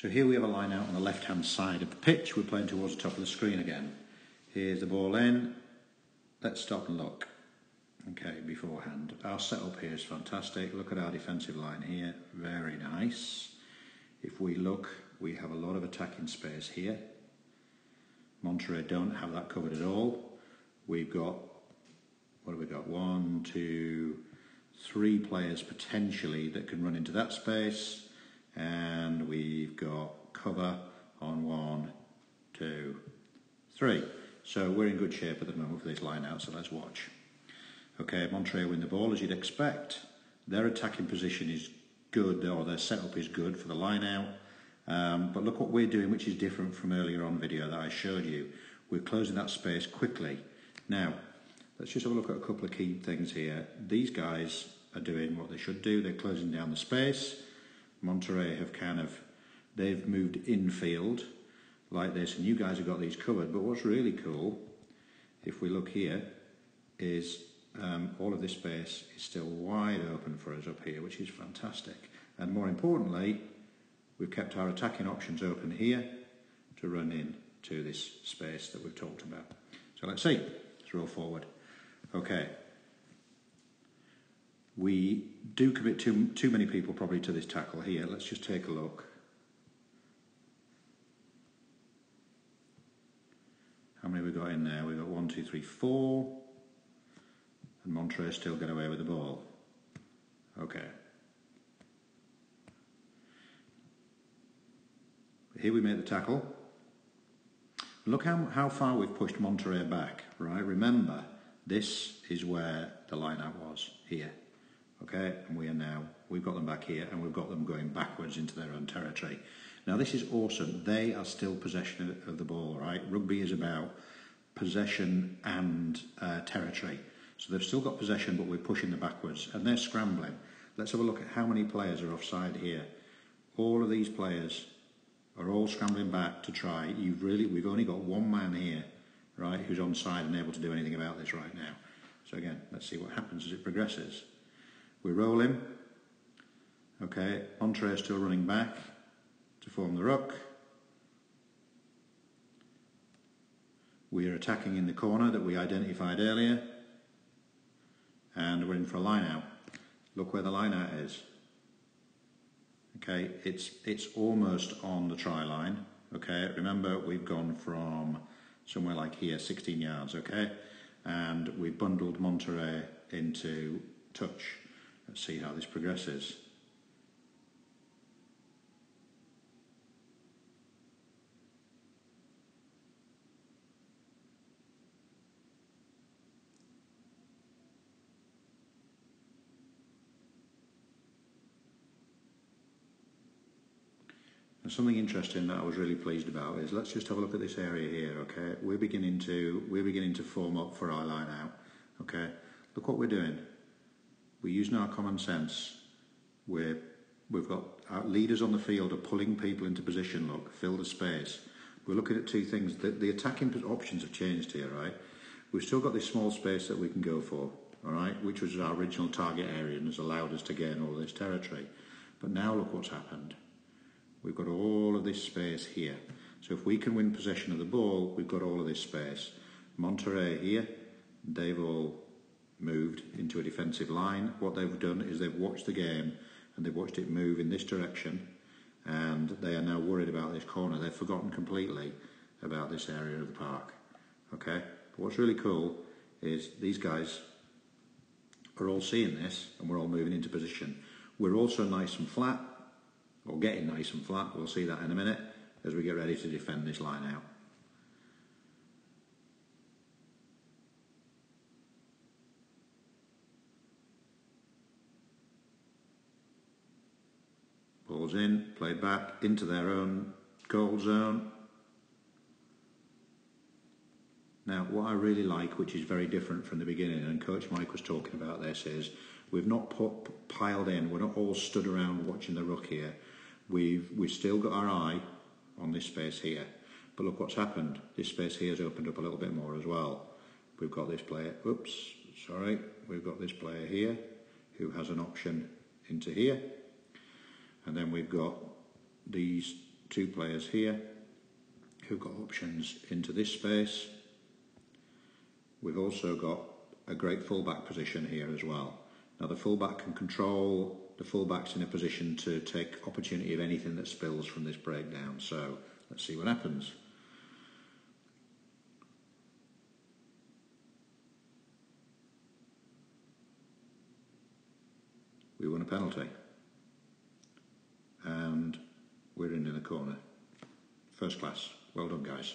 So here we have a line out on the left-hand side of the pitch. We're playing towards the top of the screen again. Here's the ball in. Let's stop and look. Okay, beforehand. Our setup here is fantastic. Look at our defensive line here. Very nice. If we look, we have a lot of attacking space here. Monterey don't have that covered at all. We've got, what have we got? 1, 2, 3 players potentially that can run into that space. And we've got cover on 1, 2, 3. So we're in good shape at the moment for this line out, so let's watch. Okay, Monterey win the ball as you'd expect. Their attacking position is good, or their setup is good for the line out. But look what we're doing, which is different from earlier on video that I showed you. We're closing that space quickly. Now, let's just have a look at a couple of key things here. These guys are doing what they should do. They're closing down the space. Monterey have they've moved infield like this, and you guys have got these covered. But what's really cool, if we look here, is all of this space is still wide open for us up here, which is fantastic. And more importantly, we've kept our attacking options open here to run in to this space that we've talked about. So let's see. Let's roll forward. Okay. We do commit too many people probably to this tackle here. Let's just take a look. How many have we got in there? We've got 1, 2, 3, 4. And Monterey still get away with the ball. Okay. Here we make the tackle. Look how far we've pushed Monterey back, right? Remember, this is where the line-out was, here. Okay, and we've got them back here, and we've got them going backwards into their own territory. Now this is awesome. They are still possession of the ball, right? Rugby is about possession and territory. So they've still got possession, but we're pushing them backwards, and they're scrambling. Let's have a look at how many players are offside here. All of these players are all scrambling back to try. We've only got one man here, right, who's onside and able to do anything about this right now. So again, let's see what happens as it progresses. We roll him. Okay, Monterey is still running back to form the ruck. We are attacking in the corner that we identified earlier. And we're in for a line out. Look where the line out is. Okay, it's almost on the try line. Okay, remember we've gone from somewhere like here, 16 yards, okay? And we bundled Monterey into touch. Let's see how this progresses. And something interesting that I was really pleased about is, let's just have a look at this area here, okay? We're beginning to form up for our line out, okay? Look what we're doing. We're using our common sense. We've got our leaders on the field are pulling people into position, look, fill the space. We're looking at two things. The attacking options have changed here, right? We've still got this small space that we can go for, all right, which was our original target area and has allowed us to gain all this territory. But now look what's happened. We've got all of this space here. So if we can win possession of the ball, we've got all of this space. Monterey here, they've all moved into a defensive line. What they've done is they've watched the game and they've watched it move in this direction, and they are now worried about this corner. They've forgotten completely about this area of the park. Okay? But what's really cool is these guys are all seeing this and we're all moving into position. We're also nice and flat, or getting nice and flat. We'll see that in a minute as we get ready to defend this line out. Ball's in, played back into their own goal zone. Now, what I really like, which is very different from the beginning, and Coach Mike was talking about this, is we've not piled in. We're not all stood around watching the ruck here. We've still got our eye on this space here. But look what's happened. This space here has opened up a little bit more as well. We've got this player, we've got this player here who has an option into here. And then we've got these two players here who've got options into this space. We've also got a great fullback position here as well. Now the fullback can control, the fullback's in a position to take opportunity of anything that spills from this breakdown. So let's see what happens. We won a penalty. And we're in the corner. First class. Well done, guys.